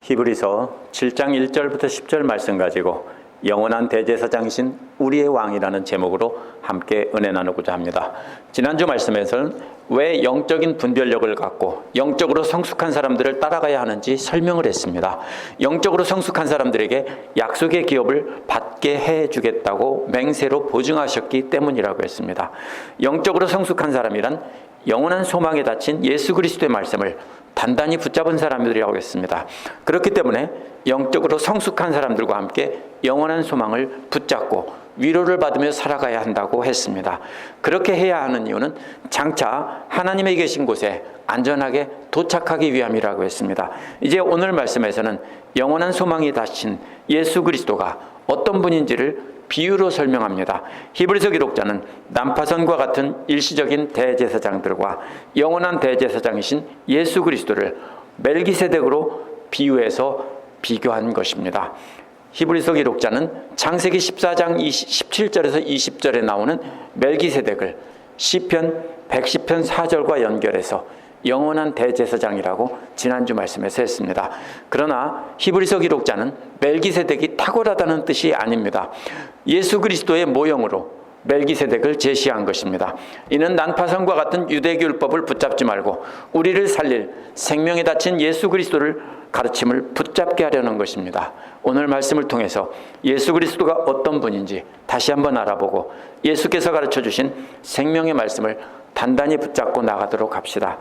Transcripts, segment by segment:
히브리서 7장 1절부터 10절 말씀 가지고 영원한 대제사장이신 우리의 왕이라는 제목으로 함께 은혜 나누고자 합니다. 지난주 말씀에서는 왜 영적인 분별력을 갖고 영적으로 성숙한 사람들을 따라가야 하는지 설명을 했습니다. 영적으로 성숙한 사람들에게 약속의 기업을 받게 해주겠다고 맹세로 보증하셨기 때문이라고 했습니다. 영적으로 성숙한 사람이란 영원한 소망에 닫힌 예수 그리스도의 말씀을 단단히 붙잡은 사람들이라고 했습니다. 그렇기 때문에 영적으로 성숙한 사람들과 함께 영원한 소망을 붙잡고 위로를 받으며 살아가야 한다고 했습니다. 그렇게 해야 하는 이유는 장차 하나님의 계신 곳에 안전하게 도착하기 위함이라고 했습니다. 이제 오늘 말씀에서는 영원한 소망이 닫힌 예수 그리스도가 어떤 분인지를 비유로 설명합니다. 히브리서 기록자는 난파선과 같은 일시적인 대제사장들과 영원한 대제사장이신 예수 그리스도를 멜기세덱으로 비유해서 비교한 것입니다. 히브리서 기록자는 창세기 14장 17절에서 20절에 나오는 멜기세덱을 시편 110편 4절과 연결해서 영원한 대제사장이라고 지난주 말씀에서 했습니다. 그러나 히브리서 기록자는 멜기세덱이 탁월하다는 뜻이 아닙니다. 예수 그리스도의 모형으로 멜기세덱을 제시한 것입니다. 이는 난파선과 같은 유대교율법을 붙잡지 말고 우리를 살릴 생명에 닫힌 예수 그리스도를 가르침을 붙잡게 하려는 것입니다. 오늘 말씀을 통해서 예수 그리스도가 어떤 분인지 다시 한번 알아보고 예수께서 가르쳐 주신 생명의 말씀을 단단히 붙잡고 나가도록 합시다.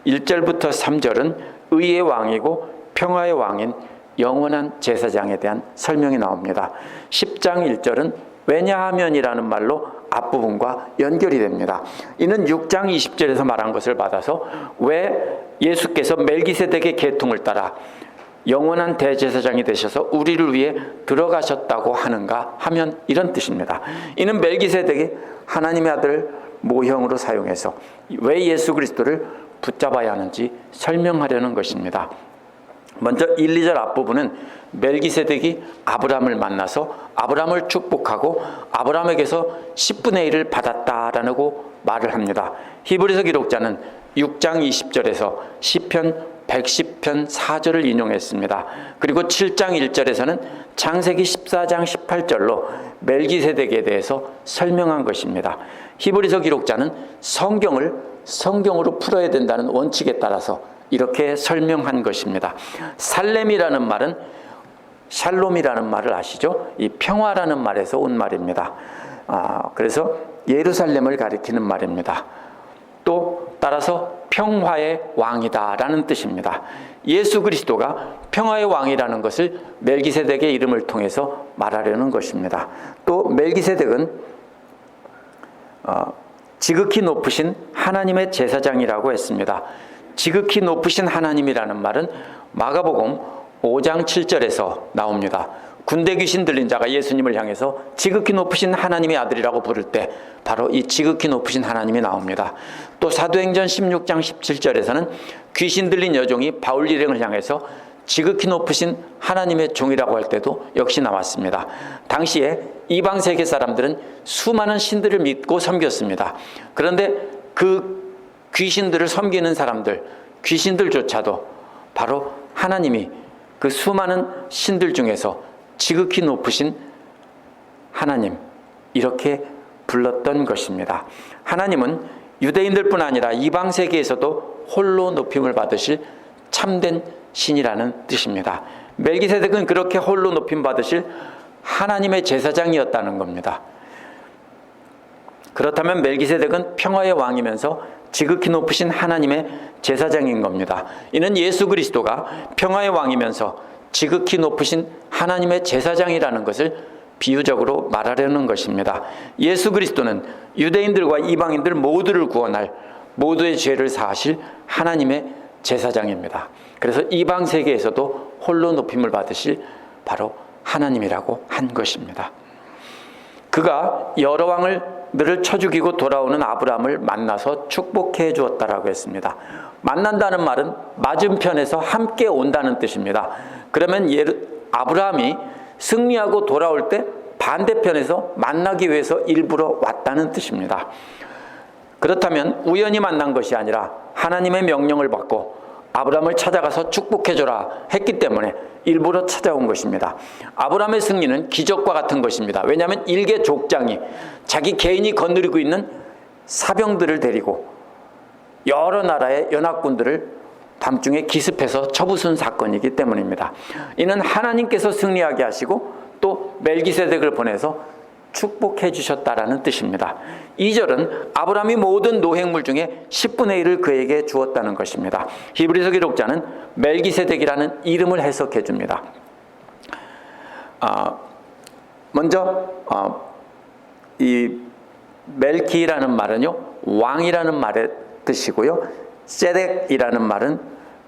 1절부터 3절은 의의 왕이고 평화의 왕인 영원한 제사장에 대한 설명이 나옵니다. 10장 1절은 왜냐하면이라는 말로 앞부분과 연결이 됩니다. 이는 6장 20절에서 말한 것을 받아서 왜 예수께서 멜기세덱의 계통을 따라 영원한 대제사장이 되셔서 우리를 위해 들어가셨다고 하는가 하면 이런 뜻입니다. 이는 멜기세덱이 하나님의 아들 모형으로 사용해서 왜 예수 그리스도를 붙잡아야 하는지 설명하려는 것입니다. 먼저 1, 2절 앞부분은 멜기세덱이 아브라함을 만나서 아브라함을 축복하고 아브라함에게서 10분의 1을 받았다라고 말을 합니다. 히브리서 기록자는 6장 20절에서 시편 110편 4절을 인용했습니다. 그리고 7장 1절에서는 창세기 14장 18절로 멜기세덱에 대해서 설명한 것입니다. 히브리서 기록자는 성경을 성경으로 풀어야 된다는 원칙에 따라서 이렇게 설명한 것입니다. 살렘이라는 말은 샬롬이라는 말을 아시죠? 이 평화라는 말에서 온 말입니다. 그래서 예루살렘을 가리키는 말입니다. 또 따라서 평화의 왕이다라는 뜻입니다. 예수 그리스도가 평화의 왕이라는 것을 멜기세덱의 이름을 통해서 말하려는 것입니다. 또 멜기세덱은 지극히 높으신 하나님의 제사장이라고 했습니다. 지극히 높으신 하나님이라는 말은 마가복음 5장 7절에서 나옵니다. 군대 귀신 들린 자가 예수님을 향해서 지극히 높으신 하나님의 아들이라고 부를 때 바로 이 지극히 높으신 하나님이 나옵니다. 또 사도행전 16장 17절에서는 귀신 들린 여종이 바울 일행을 향해서 지극히 높으신 하나님의 종이라고 할 때도 역시 나왔습니다. 당시에 이방 세계 사람들은 수많은 신들을 믿고 섬겼습니다. 그런데 그 귀신들을 섬기는 사람들, 귀신들조차도 바로 하나님이 그 수많은 신들 중에서 지극히 높으신 하나님, 이렇게 불렀던 것입니다. 하나님은 유대인들뿐 아니라 이방 세계에서도 홀로 높임을 받으실 참된 신이라는 뜻입니다. 멜기세덱은 그렇게 홀로 높임 받으실 하나님의 제사장이었다는 겁니다. 그렇다면 멜기세덱은 평화의 왕이면서 지극히 높으신 하나님의 제사장인 겁니다. 이는 예수 그리스도가 평화의 왕이면서 지극히 높으신 하나님의 제사장이라는 것을 비유적으로 말하려는 것입니다. 예수 그리스도는 유대인들과 이방인들 모두를 구원할 모두의 죄를 사하실 하나님의 제사장입니다. 그래서 이방 세계에서도 홀로 높임을 받으실 바로 하나님이라고 한 것입니다. 그가 여러 왕들을 쳐 죽이고 돌아오는 아브라함을 만나서 축복해 주었다라고 했습니다. 만난다는 말은 맞은편에서 함께 온다는 뜻입니다. 그러면 아브라함이 승리하고 돌아올 때 반대편에서 만나기 위해서 일부러 왔다는 뜻입니다. 그렇다면 우연히 만난 것이 아니라 하나님의 명령을 받고 아브라함을 찾아가서 축복해줘라 했기 때문에 일부러 찾아온 것입니다. 아브라함의 승리는 기적과 같은 것입니다. 왜냐하면 일개 족장이 자기 개인이 거느리고 있는 사병들을 데리고 여러 나라의 연합군들을 밤중에 기습해서 쳐부순 사건이기 때문입니다. 이는 하나님께서 승리하게 하시고 또 멜기세덱을 보내서 축복해 주셨다라는 뜻입니다. 2절은 아브라함이 모든 노획물 중에 10분의 1을 그에게 주었다는 것입니다. 히브리서 기록자는 멜기세덱이라는 이름을 해석해 줍니다. 먼저 이 멜키라는 말은요, 왕이라는 말의 뜻이고요, 세덱이라는 말은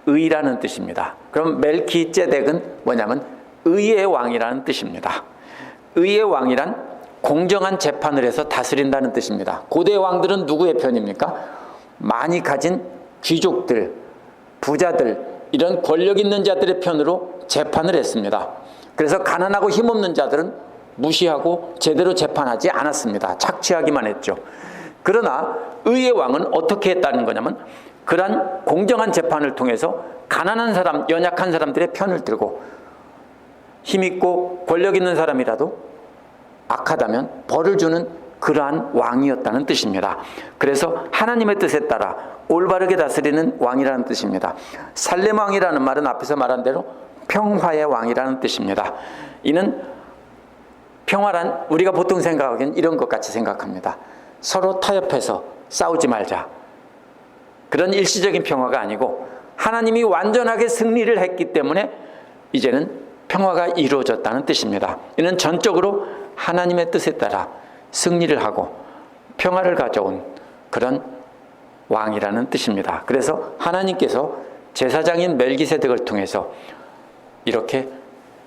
의라는 뜻입니다. 그럼 멜키세덱은 뭐냐면 의의 왕이라는 뜻입니다. 의의 왕이란 공정한 재판을 해서 다스린다는 뜻입니다. 고대 왕들은 누구의 편입니까? 많이 가진 귀족들, 부자들, 이런 권력 있는 자들의 편으로 재판을 했습니다. 그래서 가난하고 힘없는 자들은 무시하고 제대로 재판하지 않았습니다. 착취하기만 했죠. 그러나 의의 왕은 어떻게 했다는 거냐면 그러한 공정한 재판을 통해서 가난한 사람, 연약한 사람들의 편을 들고 힘있고 권력 있는 사람이라도 악하다면 벌을 주는 그러한 왕이었다는 뜻입니다. 그래서 하나님의 뜻에 따라 올바르게 다스리는 왕이라는 뜻입니다. 살렘 왕이라는 말은 앞에서 말한 대로 평화의 왕이라는 뜻입니다. 이는 평화란 우리가 보통 생각하기엔 이런 것 같이 생각합니다. 서로 타협해서 싸우지 말자. 그런 일시적인 평화가 아니고 하나님이 완전하게 승리를 했기 때문에 이제는 평화가 이루어졌다는 뜻입니다. 이는 전적으로 하나님의 뜻에 따라 승리를 하고 평화를 가져온 그런 왕이라는 뜻입니다. 그래서 하나님께서 제사장인 멜기세덱을 통해서 이렇게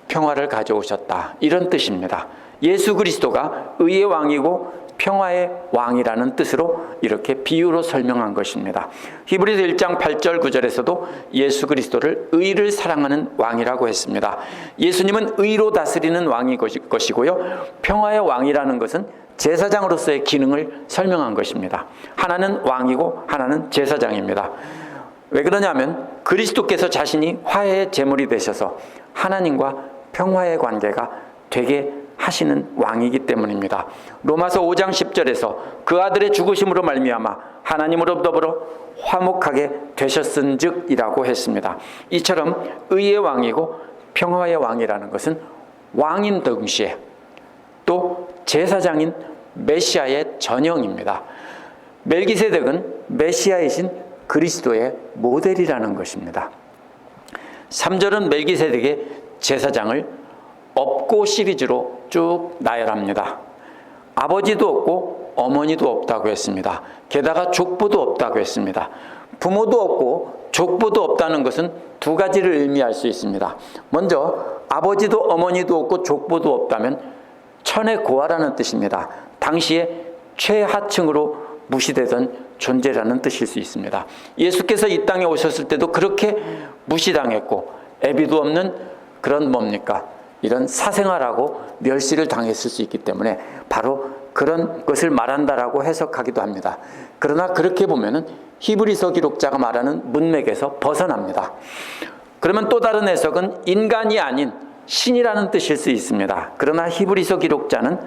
평화를 가져오셨다, 이런 뜻입니다. 예수 그리스도가 의의 왕이고 평화의 왕이라는 뜻으로 이렇게 비유로 설명한 것입니다. 히브리서 1장 8절 9절에서도 예수 그리스도를 의를 사랑하는 왕이라고 했습니다. 예수님은 의로 다스리는 왕이 것이고요, 평화의 왕이라는 것은 제사장으로서의 기능을 설명한 것입니다. 하나는 왕이고 하나는 제사장입니다. 왜 그러냐면 그리스도께서 자신이 화해의 제물이 되셔서 하나님과 평화의 관계가 되게 하시는 왕이기 때문입니다. 로마서 5장 10절에서 그 아들의 죽으심으로 말미암아 하나님으로 더불어 화목하게 되셨은즉이라고 했습니다. 이처럼 의의 왕이고 평화의 왕이라는 것은 왕인 동시에 또 제사장인 메시아의 전형입니다. 멜기세덱은 메시아이신 그리스도의 모델이라는 것입니다. 3절은 멜기세덱의 제사장을 없고 시리즈로 쭉 나열합니다. 아버지도 없고 어머니도 없다고 했습니다. 게다가 족보도 없다고 했습니다. 부모도 없고 족보도 없다는 것은 두 가지를 의미할 수 있습니다. 먼저 아버지도 어머니도 없고 족보도 없다면 천의 고아라는 뜻입니다. 당시에 최하층으로 무시되던 존재라는 뜻일 수 있습니다. 예수께서 이 땅에 오셨을 때도 그렇게 무시당했고 애비도 없는 그런 뭡니까? 이런 사생활하고 멸시를 당했을 수 있기 때문에 바로 그런 것을 말한다라고 해석하기도 합니다. 그러나 그렇게 보면은 히브리서 기록자가 말하는 문맥에서 벗어납니다. 그러면 또 다른 해석은 인간이 아닌 신이라는 뜻일 수 있습니다. 그러나 히브리서 기록자는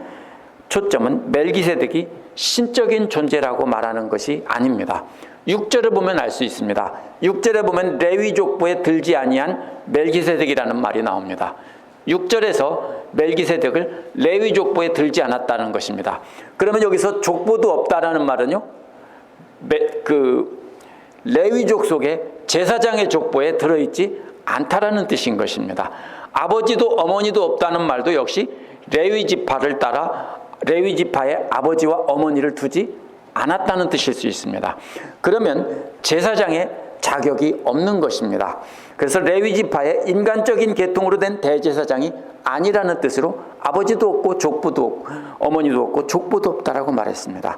초점은 멜기세덱이 신적인 존재라고 말하는 것이 아닙니다. 6절을 보면 알 수 있습니다. 6절에 보면 레위 족보에 들지 아니한 멜기세덱이라는 말이 나옵니다. 6절에서 멜기세덱을 레위 족보에 들지 않았다는 것입니다. 그러면 여기서 족보도 없다라는 말은요, 레위족 속에 제사장의 족보에 들어있지 않다라는 뜻인 것입니다. 아버지도 어머니도 없다는 말도 역시 레위 지파를 따라 레위 지파의 아버지와 어머니를 두지 않았다는 뜻일 수 있습니다. 그러면 제사장의 자격이 없는 것입니다. 그래서 레위 지파의 인간적인 계통으로 된 대제사장이 아니라는 뜻으로 아버지도 없고 족보도 없고 어머니도 없고 족보도 없다라고 말했습니다.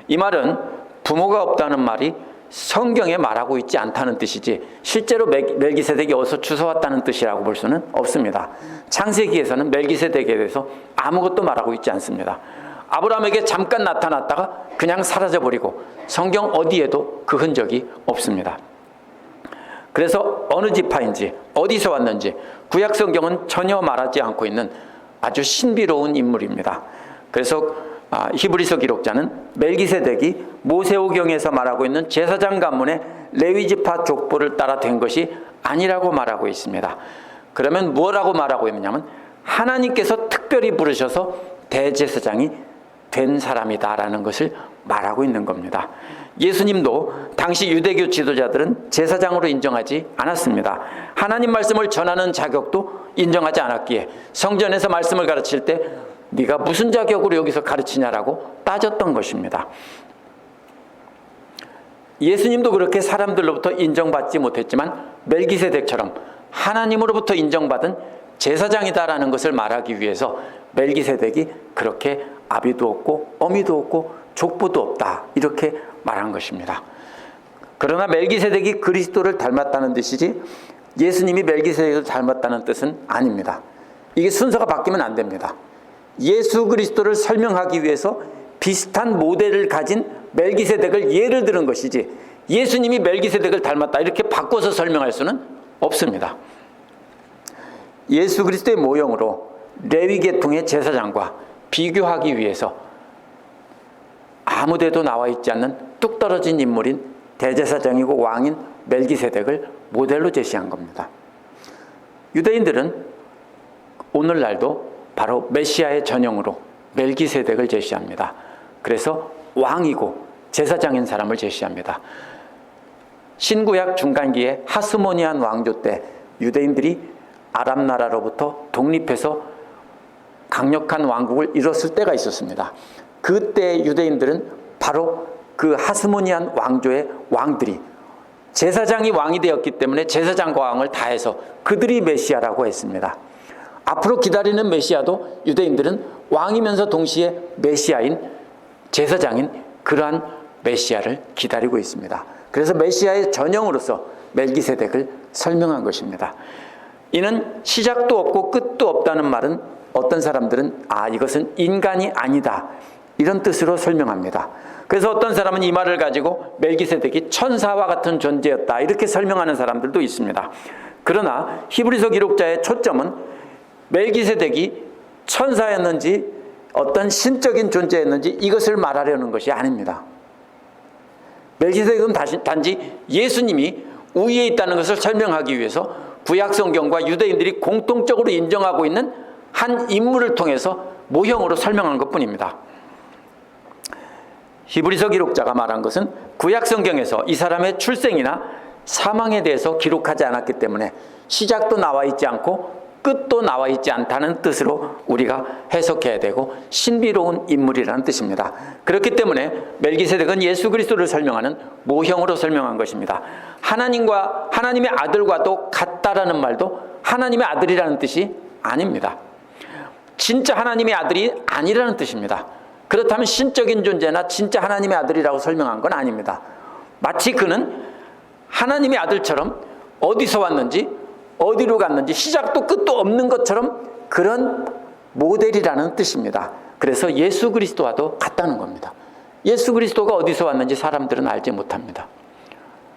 이 말은 부모가 없다는 말이 성경에 말하고 있지 않다는 뜻이지 실제로 멜기세덱이 어디서 주워왔다는 뜻이라고 볼 수는 없습니다. 창세기에서는 멜기세덱에 대해서 아무것도 말하고 있지 않습니다. 아브라함에게 잠깐 나타났다가 그냥 사라져버리고 성경 어디에도 그 흔적이 없습니다. 그래서 어느 지파인지 어디서 왔는지 구약 성경은 전혀 말하지 않고 있는 아주 신비로운 인물입니다. 그래서 히브리서 기록자는 멜기세덱이 모세오경에서 말하고 있는 제사장 가문의 레위 지파 족보를 따라 된 것이 아니라고 말하고 있습니다. 그러면 뭐라고 말하고 있느냐면 하나님께서 특별히 부르셔서 대제사장이 된 사람이다라는 것을 말하고 있는 겁니다. 예수님도 당시 유대교 지도자들은 제사장으로 인정하지 않았습니다. 하나님 말씀을 전하는 자격도 인정하지 않았기에 성전에서 말씀을 가르칠 때 네가 무슨 자격으로 여기서 가르치냐라고 따졌던 것입니다. 예수님도 그렇게 사람들로부터 인정받지 못했지만 멜기세덱처럼 하나님으로부터 인정받은 제사장이다라는 것을 말하기 위해서 멜기세덱이 그렇게 아비도 없고 어미도 없고 족보도 없다 이렇게 말한 것입니다. 그러나 멜기세덱이 그리스도를 닮았다는 뜻이지 예수님이 멜기세덱을 닮았다는 뜻은 아닙니다. 이게 순서가 바뀌면 안 됩니다. 예수 그리스도를 설명하기 위해서 비슷한 모델을 가진 멜기세덱을 예를 들은 것이지 예수님이 멜기세덱을 닮았다 이렇게 바꿔서 설명할 수는 없습니다. 예수 그리스도의 모형으로 레위 계통의 제사장과 비교하기 위해서 아무데도 나와 있지 않는 뚝 떨어진 인물인 대제사장이고 왕인 멜기세덱을 모델로 제시한 겁니다. 유대인들은 오늘날도 바로 메시아의 전형으로 멜기세덱을 제시합니다. 그래서 왕이고 제사장인 사람을 제시합니다. 신구약 중간기에 하스모니안 왕조 때 유대인들이 아람 나라로부터 독립해서 강력한 왕국을 이뤘을 때가 있었습니다. 그때 유대인들은 바로 그 하스모니안 왕조의 왕들이 제사장이 왕이 되었기 때문에 제사장과 왕을 다해서 그들이 메시아라고 했습니다. 앞으로 기다리는 메시아도 유대인들은 왕이면서 동시에 메시아인 제사장인 그러한 메시아를 기다리고 있습니다. 그래서 메시아의 전형으로서 멜기세덱을 설명한 것입니다. 이는 시작도 없고 끝도 없다는 말은 어떤 사람들은 이것은 인간이 아니다 이런 뜻으로 설명합니다. 그래서 어떤 사람은 이 말을 가지고 멜기세덱이 천사와 같은 존재였다 이렇게 설명하는 사람들도 있습니다. 그러나 히브리서 기록자의 초점은 멜기세덱이 천사였는지 어떤 신적인 존재였는지 이것을 말하려는 것이 아닙니다. 멜기세덱은 단지 예수님이 우위에 있다는 것을 설명하기 위해서 구약 성경과 유대인들이 공통적으로 인정하고 있는 한 인물을 통해서 모형으로 설명한 것뿐입니다. 히브리서 기록자가 말한 것은 구약 성경에서 이 사람의 출생이나 사망에 대해서 기록하지 않았기 때문에 시작도 나와 있지 않고 끝도 나와 있지 않다는 뜻으로 우리가 해석해야 되고 신비로운 인물이라는 뜻입니다. 그렇기 때문에 멜기세덱은 예수 그리스도를 설명하는 모형으로 설명한 것입니다. 하나님의 아들과도 같다라는 말도 하나님의 아들이라는 뜻이 아닙니다. 진짜 하나님의 아들이 아니라는 뜻입니다. 그렇다면 신적인 존재나 진짜 하나님의 아들이라고 설명한 건 아닙니다. 마치 그는 하나님의 아들처럼 어디서 왔는지 어디로 갔는지 시작도 끝도 없는 것처럼 그런 모델이라는 뜻입니다. 그래서 예수 그리스도와도 같다는 겁니다. 예수 그리스도가 어디서 왔는지 사람들은 알지 못합니다.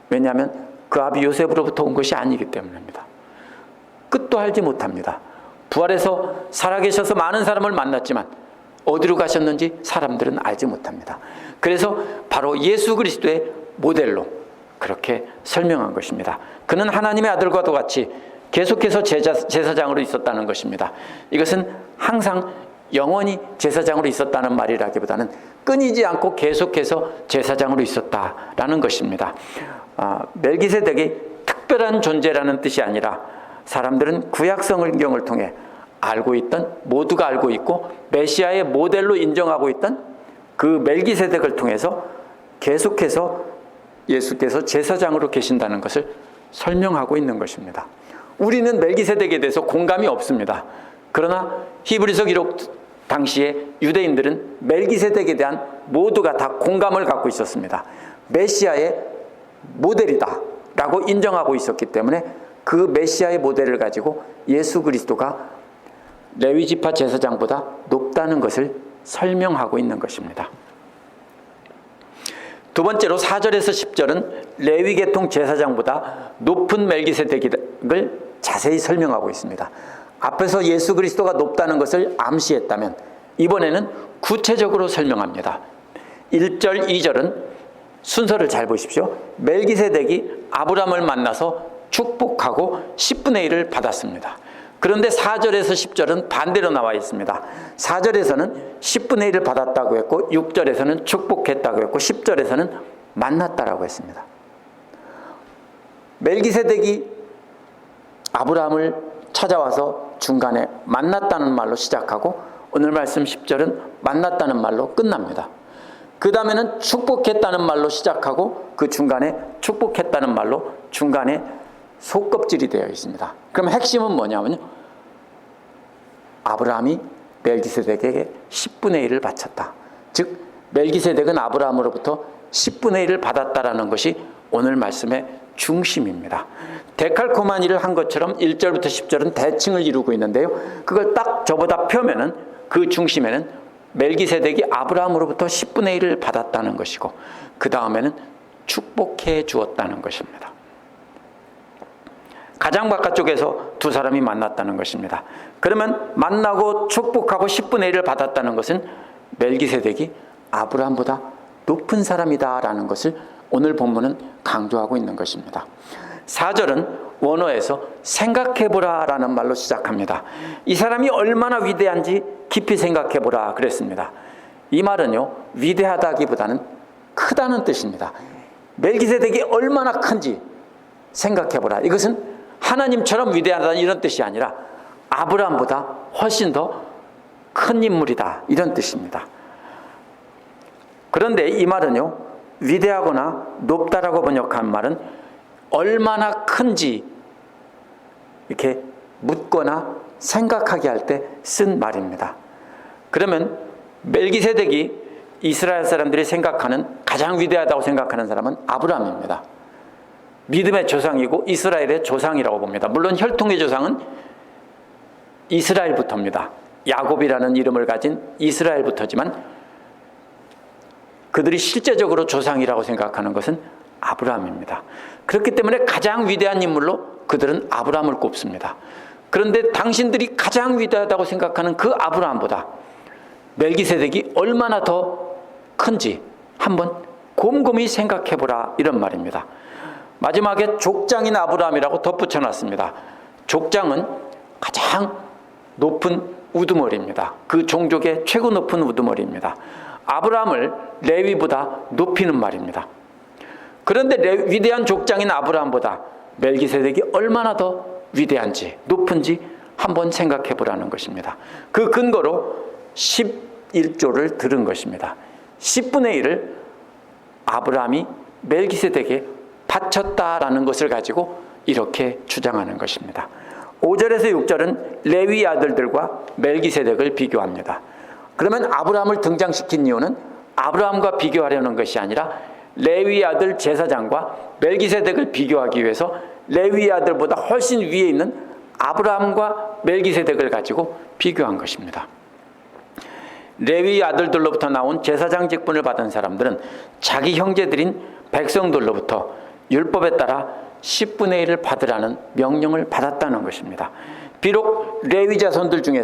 왜냐하면 그 아비 요셉으로부터 온 것이 아니기 때문입니다. 끝도 알지 못합니다. 부활해서 살아계셔서 많은 사람을 만났지만 어디로 가셨는지 사람들은 알지 못합니다. 그래서 바로 예수 그리스도의 모델로 그렇게 설명한 것입니다. 그는 하나님의 아들과도 같이 계속해서 제사장으로 있었다는 것입니다. 이것은 항상 영원히 제사장으로 있었다는 말이라기보다는 끊이지 않고 계속해서 제사장으로 있었다라는 것입니다. 멜기세덱이 특별한 존재라는 뜻이 아니라 사람들은 구약 성경을 통해 알고 있던, 모두가 알고 있고 메시아의 모델로 인정하고 있던 그 멜기세덱을 통해서 계속해서 예수께서 제사장으로 계신다는 것을 설명하고 있는 것입니다. 우리는 멜기세덱에 대해서 공감이 없습니다. 그러나 히브리서 기록 당시에 유대인들은 멜기세덱에 대한 모두가 다 공감을 갖고 있었습니다. 메시아의 모델이다 라고 인정하고 있었기 때문에 그 메시아의 모델을 가지고 예수 그리스도가 레위 지파 제사장보다 높다는 것을 설명하고 있는 것입니다. 두 번째로 4절에서 10절은 레위계통 제사장보다 높은 멜기세덱을 자세히 설명하고 있습니다. 앞에서 예수 그리스도가 높다는 것을 암시했다면 이번에는 구체적으로 설명합니다. 1절, 2절은 순서를 잘 보십시오. 멜기세덱이 아브라함을 만나서 축복하고 10분의 1을 받았습니다. 그런데 4절에서 10절은 반대로 나와 있습니다. 4절에서는 10분의 1을 받았다고 했고 6절에서는 축복했다고 했고 10절에서는 만났다라고 했습니다. 멜기세덱이 아브라함을 찾아와서 중간에 만났다는 말로 시작하고 오늘 말씀 10절은 만났다는 말로 끝납니다. 그 다음에는 축복했다는 말로 시작하고 그 중간에 축복했다는 말로 중간에 속껍질이 되어 있습니다. 그럼 핵심은 뭐냐면요, 아브라함이 멜기세덱에게 10분의 1을 바쳤다. 즉 멜기세덱은 아브라함으로부터 10분의 1을 받았다라는 것이 오늘 말씀의 중심입니다. 데칼코마니를 한 것처럼 1절부터 10절은 대칭을 이루고 있는데요, 그걸 딱 저보다 펴면은 그 중심에는 멜기세덱이 아브라함으로부터 10분의 1을 받았다는 것이고 그 다음에는 축복해 주었다는 것입니다. 가장 바깥쪽에서 두 사람이 만났다는 것입니다. 그러면 만나고 축복하고 10분의 1을 받았다는 것은 멜기세덱이 아브라함보다 높은 사람이다라는 것을 오늘 본문은 강조하고 있는 것입니다. 4절은 원어에서 생각해보라 라는 말로 시작합니다. 이 사람이 얼마나 위대한지 깊이 생각해보라 그랬습니다. 이 말은요, 위대하다기보다는 크다는 뜻입니다. 멜기세덱이 얼마나 큰지 생각해보라. 이것은 하나님처럼 위대하다는 이런 뜻이 아니라 아브라함보다 훨씬 더 큰 인물이다 이런 뜻입니다. 그런데 이 말은요, 위대하거나 높다라고 번역한 말은 얼마나 큰지 이렇게 묻거나 생각하게 할 때 쓴 말입니다. 그러면 멜기세덱이 이스라엘 사람들이 생각하는 가장 위대하다고 생각하는 사람은 아브라함입니다. 믿음의 조상이고 이스라엘의 조상이라고 봅니다. 물론 혈통의 조상은 이스라엘부터입니다. 야곱이라는 이름을 가진 이스라엘부터지만 그들이 실제적으로 조상이라고 생각하는 것은 아브라함입니다. 그렇기 때문에 가장 위대한 인물로 그들은 아브라함을 꼽습니다. 그런데 당신들이 가장 위대하다고 생각하는 그 아브라함보다 멜기세덱이 얼마나 더 큰지 한번 곰곰이 생각해보라 이런 말입니다. 마지막에 족장인 아브라함이라고 덧붙여 놨습니다. 족장은 가장 높은 우두머리입니다. 그 종족의 최고 높은 우두머리입니다. 아브라함을 레위보다 높이는 말입니다. 그런데 위대한 족장인 아브라함보다 멜기세덱이 얼마나 더 위대한지 높은지 한번 생각해 보라는 것입니다. 그 근거로 11조를 들은 것입니다. 10분의 1을 아브라함이 멜기세덱에게 바쳤다라는 것을 가지고 이렇게 주장하는 것입니다. 5절에서 6절은 레위 아들들과 멜기세덱을 비교합니다. 그러면 아브라함을 등장시킨 이유는 아브라함과 비교하려는 것이 아니라 레위 아들 제사장과 멜기세덱을 비교하기 위해서 레위 아들보다 훨씬 위에 있는 아브라함과 멜기세덱을 가지고 비교한 것입니다. 레위 아들들로부터 나온 제사장 직분을 받은 사람들은 자기 형제들인 백성들로부터 율법에 따라 10분의 1을 받으라는 명령을 받았다는 것입니다. 비록 레위 자손들 중에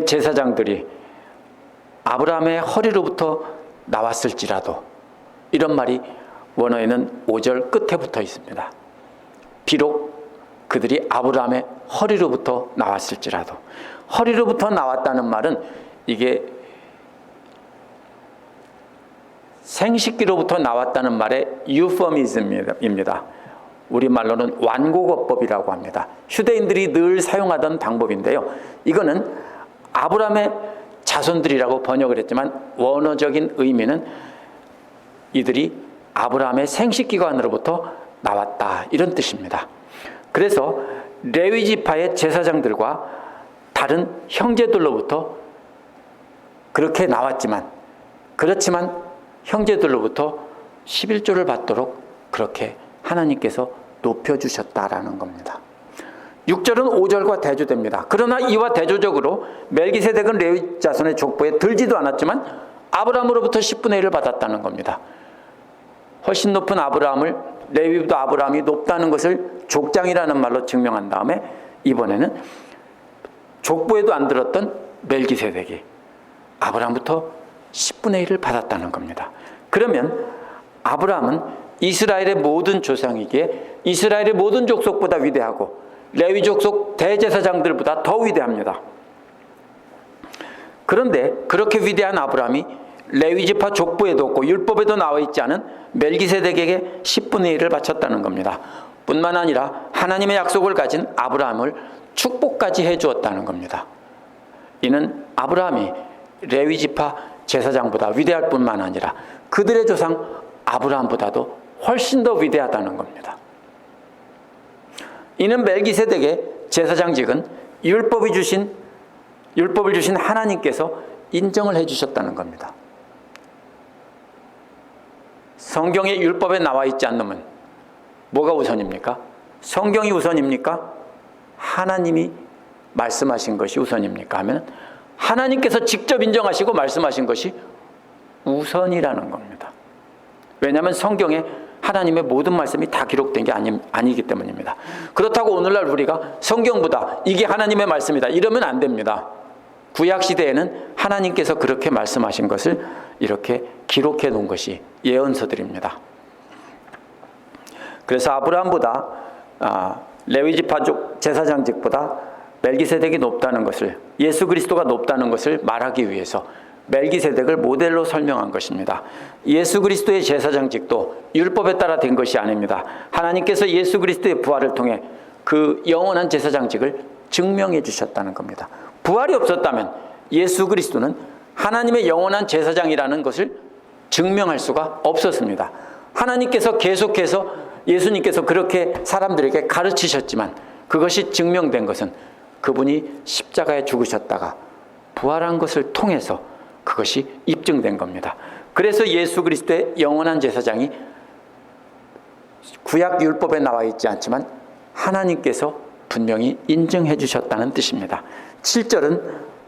제사장들이 아브라함의 허리로부터 나왔을지라도 이런 말이 원어에는 5절 끝에 붙어 있습니다. 비록 그들이 아브라함의 허리로부터 나왔을지라도, 허리로부터 나왔다는 말은 이게 생식기로부터 나왔다는 말의 유포미즘입니다. 우리말로는 완고거법이라고 합니다. 휴대인들이 늘 사용하던 방법인데요, 이거는 아브라함의 자손들이라고 번역을 했지만 원어적인 의미는 이들이 아브라함의 생식기관으로부터 나왔다 이런 뜻입니다. 그래서 레위 지파의 제사장들과 다른 형제들로부터 그렇게 나왔지만, 그렇지만 형제들로부터 11조를 받도록 그렇게 하나님께서 높여주셨다라는 겁니다. 6절은 5절과 대조됩니다. 그러나 이와 대조적으로 멜기세덱은 레위 자손의 족보에 들지도 않았지만 아브라함으로부터 10분의 1을 받았다는 겁니다. 훨씬 높은 아브라함을, 레위보다 아브라함이 높다는 것을 족장이라는 말로 증명한 다음에 이번에는 족보에도 안 들었던 멜기세덱이 아브라함부터 10분의 1을 받았다는 겁니다. 그러면 아브라함은 이스라엘의 모든 조상이기에 이스라엘의 모든 족속보다 위대하고 레위 족속 대제사장들보다 더 위대합니다. 그런데 그렇게 위대한 아브라함이 레위지파 족보에도 없고 율법에도 나와 있지 않은 멜기세덱에게 10분의 1을 바쳤다는 겁니다. 뿐만 아니라 하나님의 약속을 가진 아브라함을 축복까지 해주었다는 겁니다. 이는 아브라함이 레위지파 제사장보다 위대할 뿐만 아니라 그들의 조상 아브라함보다도 훨씬 더 위대하다는 겁니다. 이는 멜기세덱의 제사장직은 율법을 주신 하나님께서 인정을 해주셨다는 겁니다. 성경의 율법에 나와 있지 않으면 뭐가 우선입니까? 성경이 우선입니까? 하나님이 말씀하신 것이 우선입니까? 하면 하나님께서 직접 인정하시고 말씀하신 것이 우선이라는 겁니다. 왜냐하면 성경에 하나님의 모든 말씀이 다 기록된 게 아니기 때문입니다. 그렇다고 오늘날 우리가 성경보다 이게 하나님의 말씀이다 이러면 안 됩니다. 구약시대에는 하나님께서 그렇게 말씀하신 것을 이렇게 기록해 놓은 것이 예언서들입니다. 그래서 아브라함보다 레위지파족 제사장직보다 멜기세덱이 높다는 것을, 예수 그리스도가 높다는 것을 말하기 위해서 멜기세덱을 모델로 설명한 것입니다. 예수 그리스도의 제사장직도 율법에 따라 된 것이 아닙니다. 하나님께서 예수 그리스도의 부활을 통해 그 영원한 제사장직을 증명해 주셨다는 겁니다. 부활이 없었다면 예수 그리스도는 하나님의 영원한 제사장이라는 것을 증명할 수가 없었습니다. 하나님께서 계속해서 예수님께서 그렇게 사람들에게 가르치셨지만 그것이 증명된 것은 그분이 십자가에 죽으셨다가 부활한 것을 통해서 그것이 입증된 겁니다. 그래서 예수 그리스도의 영원한 제사장이 구약 율법에 나와 있지 않지만 하나님께서 분명히 인정해 주셨다는 뜻입니다. 7절은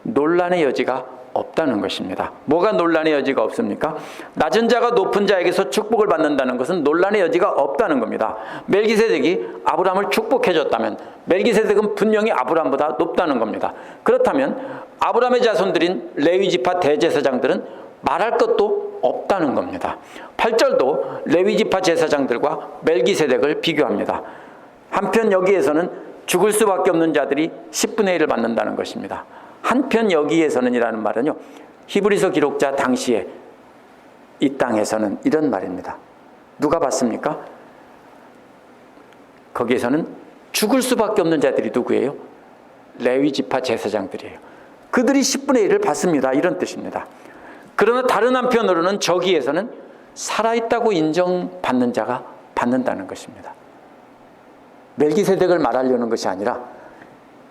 논란의 여지가 없다는 것입니다. 뭐가 논란의 여지가 없습니까? 낮은 자가 높은 자에게서 축복을 받는다는 것은 논란의 여지가 없다는 겁니다. 멜기세덱이 아브라함을 축복해 줬다면 멜기세덱은 분명히 아브라함보다 높다는 겁니다. 그렇다면 아브라함의 자손들인 레위지파 대제사장들은 말할 것도 없다는 겁니다. 8절도 레위지파 제사장들과 멜기세덱을 비교합니다. 한편 여기에서는 죽을 수밖에 없는 자들이 10분의 1을 받는다는 것입니다. 한편 여기에서는 이라는 말은요, 히브리서 기록자 당시에 이 땅에서는 이런 말입니다. 누가 받습니까? 거기에서는 죽을 수밖에 없는 자들이 누구예요? 레위지파 제사장들이에요. 그들이 10분의 1을 받습니다. 이런 뜻입니다. 그러나 다른 한편으로는 저기에서는 살아있다고 인정받는 자가 받는다는 것입니다. 멜기세덱을 말하려는 것이 아니라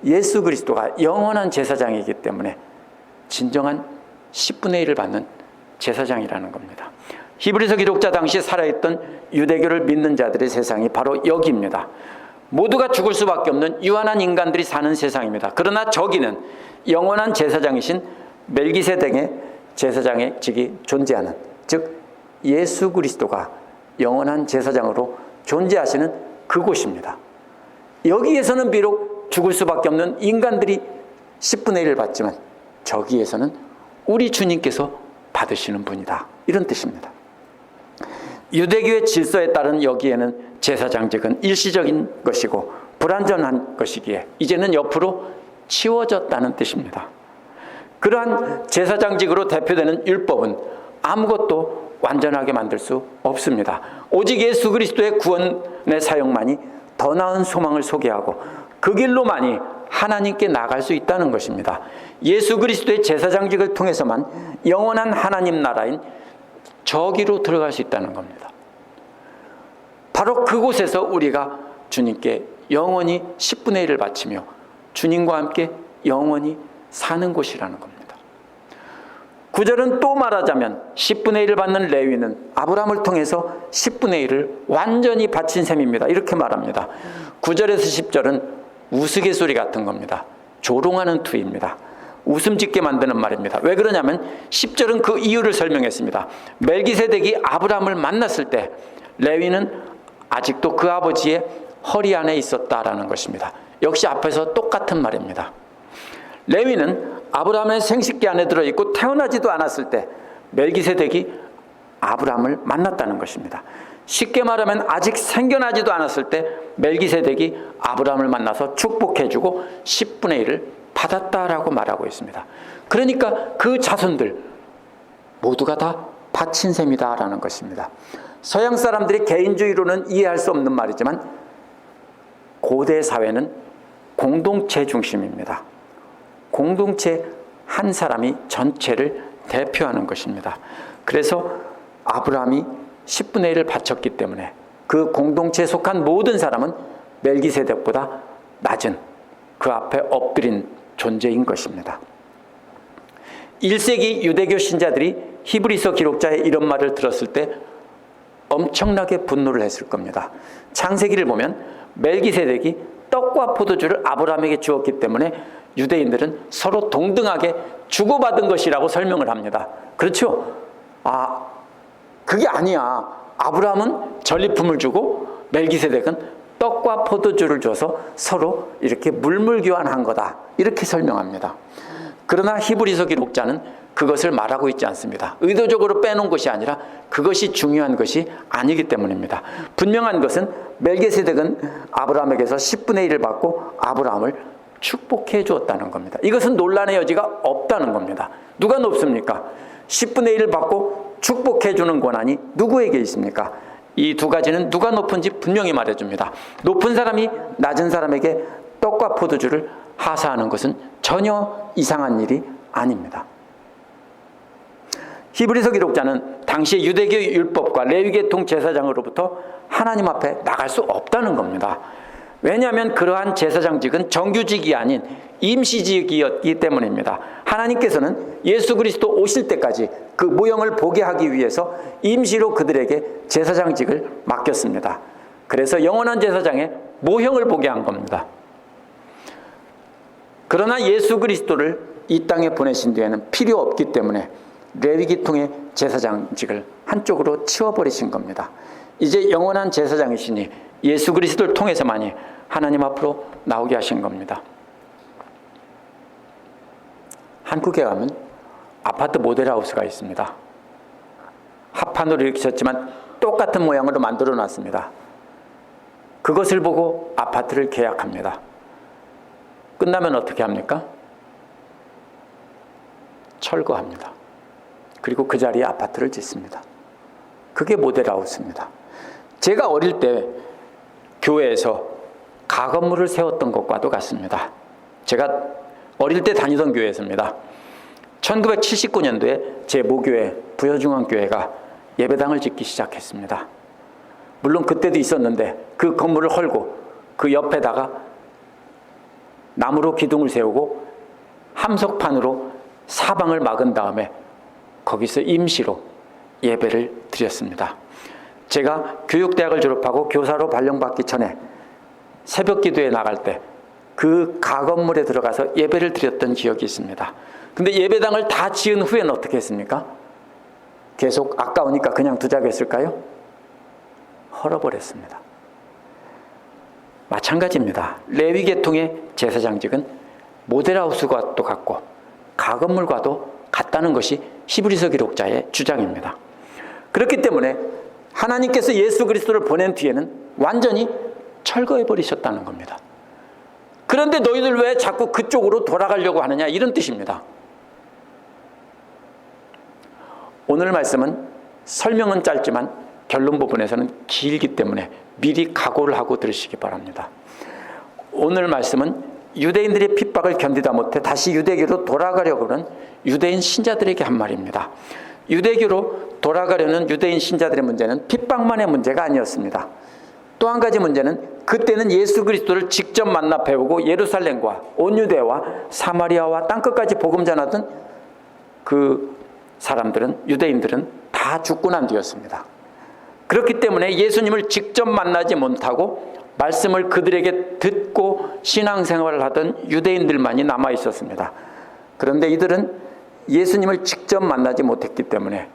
예수 그리스도가 영원한 제사장이기 때문에 진정한 10분의 1을 받는 제사장이라는 겁니다. 히브리서 기록자 당시 살아있던 유대교를 믿는 자들의 세상이 바로 여기입니다. 모두가 죽을 수밖에 없는 유한한 인간들이 사는 세상입니다. 그러나 저기는 영원한 제사장이신 멜기세덱의 제사장의 직이 존재하는, 즉 예수 그리스도가 영원한 제사장으로 존재하시는 그곳입니다. 여기에서는 비록 죽을 수밖에 없는 인간들이 10분의 1을 받지만 저기에서는 우리 주님께서 받으시는 분이다. 이런 뜻입니다. 유대교의 질서에 따른 여기에는 제사장직은 일시적인 것이고 불완전한 것이기에 이제는 옆으로 치워졌다는 뜻입니다. 그러한 제사장직으로 대표되는 율법은 아무것도 완전하게 만들 수 없습니다. 오직 예수 그리스도의 구원의 사역만이 더 나은 소망을 소개하고 그 길로만이 하나님께 나갈 수 있다는 것입니다. 예수 그리스도의 제사장직을 통해서만 영원한 하나님 나라인 저기로 들어갈 수 있다는 겁니다. 바로 그곳에서 우리가 주님께 영원히 10분의 1을 바치며 주님과 함께 영원히 사는 곳이라는 겁니다. 9절은 또 말하자면 10분의 1을 받는 레위는 아브라함을 통해서 10분의 1을 완전히 바친 셈입니다. 이렇게 말합니다. 9절에서 10절은 우스갯소리 같은 겁니다. 조롱하는 투입니다. 웃음 짓게 만드는 말입니다. 왜 그러냐면 10절은 그 이유를 설명했습니다. 멜기세덱이 아브라함을 만났을 때 레위는 아직도 그 아버지의 허리 안에 있었다라는 것입니다. 역시 앞에서 똑같은 말입니다. 레위는 아브라함의 생식기 안에 들어있고 태어나지도 않았을 때 멜기세덱이 아브라함을 만났다는 것입니다. 쉽게 말하면 아직 생겨나지도 않았을 때 멜기세덱이 아브라함을 만나서 축복해주고 10분의 1을 받았다라고 말하고 있습니다. 그러니까 그 자손들 모두가 다 바친 셈이다라는 것입니다. 서양 사람들이 개인주의로는 이해할 수 없는 말이지만 고대 사회는 공동체 중심입니다. 공동체 한 사람이 전체를 대표하는 것입니다. 그래서 아브라함이 10분의 1을 바쳤기 때문에 그 공동체에 속한 모든 사람은 멜기세덱보다 낮은 그 앞에 엎드린 존재인 것입니다. 1세기 유대교 신자들이 히브리서 기록자의 이런 말을 들었을 때 엄청나게 분노를 했을 겁니다. 창세기를 보면 멜기세덱이 떡과 포도주를 아브라함에게 주었기 때문에 유대인들은 서로 동등하게 주고받은 것이라고 설명을 합니다. 그렇죠? 그게 아니야. 아브라함은 전리품을 주고 멜기세덱은 떡과 포도주를 줘서 서로 이렇게 물물교환한 거다. 이렇게 설명합니다. 그러나 히브리서 기록자는 그것을 말하고 있지 않습니다. 의도적으로 빼놓은 것이 아니라 그것이 중요한 것이 아니기 때문입니다. 분명한 것은 멜기세덱은 아브라함에게서 10분의 1을 받고 아브라함을 축복해 주었다는 겁니다. 이것은 논란의 여지가 없다는 겁니다. 누가 높습니까? 10분의 1을 받고 축복해 주는 권한이 누구에게 있습니까? 이 두 가지는 누가 높은지 분명히 말해줍니다. 높은 사람이 낮은 사람에게 떡과 포도주를 하사하는 것은 전혀 이상한 일이 아닙니다. 히브리서 기록자는 당시 유대교 율법과 레위계통 제사장으로부터 하나님 앞에 나갈 수 없다는 겁니다. 왜냐하면 그러한 제사장직은 정규직이 아닌 임시직이었기 때문입니다. 하나님께서는 예수 그리스도 오실 때까지 그 모형을 보게 하기 위해서 임시로 그들에게 제사장직을 맡겼습니다. 그래서 영원한 제사장의 모형을 보게 한 겁니다. 그러나 예수 그리스도를 이 땅에 보내신 뒤에는 필요 없기 때문에 레위기통의 제사장직을 한쪽으로 치워버리신 겁니다. 이제 영원한 제사장이시니 예수 그리스도를 통해서만이 하나님 앞으로 나오게 하신 겁니다. 한국에 가면 아파트 모델하우스가 있습니다. 합판으로 이렇게 쳤지만 똑같은 모양으로 만들어 놨습니다. 그것을 보고 아파트를 계약합니다. 끝나면 어떻게 합니까? 철거합니다. 그리고 그 자리에 아파트를 짓습니다. 그게 모델하우스입니다. 제가 어릴 때 교회에서 가건물을 세웠던 것과도 같습니다. 제가 어릴 때 다니던 교회에서입니다. 1979년도에 제 모교회 부여중앙교회가 예배당을 짓기 시작했습니다. 물론 그때도 있었는데 그 건물을 헐고 그 옆에다가 나무로 기둥을 세우고 함석판으로 사방을 막은 다음에 거기서 임시로 예배를 드렸습니다. 제가 교육대학을 졸업하고 교사로 발령받기 전에 새벽 기도에 나갈 때 그 가건물에 들어가서 예배를 드렸던 기억이 있습니다. 근데 예배당을 다 지은 후에는 어떻게 했습니까? 계속 아까우니까 그냥 두자고 했을까요? 헐어버렸습니다. 마찬가지입니다. 레위계통의 제사장직은 모델하우스과도 같고 가건물과도 같다는 것이 히브리서 기록자의 주장입니다. 그렇기 때문에 하나님께서 예수 그리스도를 보낸 뒤에는 완전히 철거해버리셨다는 겁니다. 그런데 너희들 왜 자꾸 그쪽으로 돌아가려고 하느냐, 이런 뜻입니다. 오늘 말씀은 설명은 짧지만 결론 부분에서는 길기 때문에 미리 각오를 하고 들으시기 바랍니다. 오늘 말씀은 유대인들의 핍박을 견디다 못해 다시 유대교로 돌아가려고 하는 유대인 신자들에게 한 말입니다. 유대교로 돌아가려는 유대인 신자들의 문제는 핍박만의 문제가 아니었습니다. 또 한 가지 문제는 그때는 예수 그리스도를 직접 만나 배우고 예루살렘과 온 유대와 사마리아와 땅끝까지 복음 전하던 그 사람들은, 유대인들은 다 죽고 난 뒤였습니다. 그렇기 때문에 예수님을 직접 만나지 못하고 말씀을 그들에게 듣고 신앙생활을 하던 유대인들만이 남아 있었습니다. 그런데 이들은 예수님을 직접 만나지 못했기 때문에